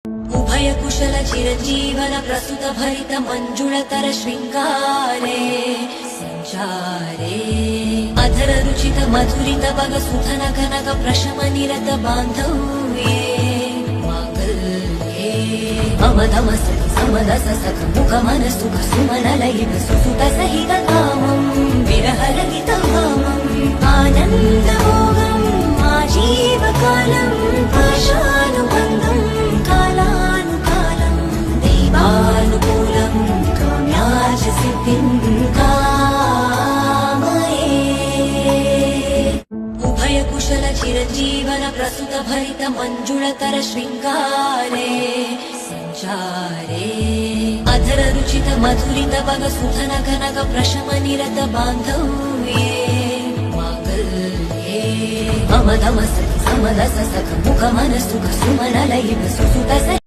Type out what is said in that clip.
उभय कुशल चिरजीवन प्रसुत भरित मंजुळतर शृंगारे संचारे अधर रुचित मधुरित बग सुधन कनक प्रशम निरत बांधव्ये मांगल्ये मम धम सखि समदस सख मुख मन सुख सुमन लयित सुसुत सहित कामं विरह रहित कामं आनंद भोगं आजीवकालं पाशानुबन्धं कालानुकालं दैवानुकूलं काम्याच सिद्धिं कामये उभय कुशल चिरजीवन प्रसुत भरित मंजुळतर शृंगारे संचारे अधर रुचित मधुरित बग सुधन कनक प्रशम निरत बांधव्ये मांगल्ये मम धम सखि समदस सख मुख मन सुख सुमन लयित सुसुत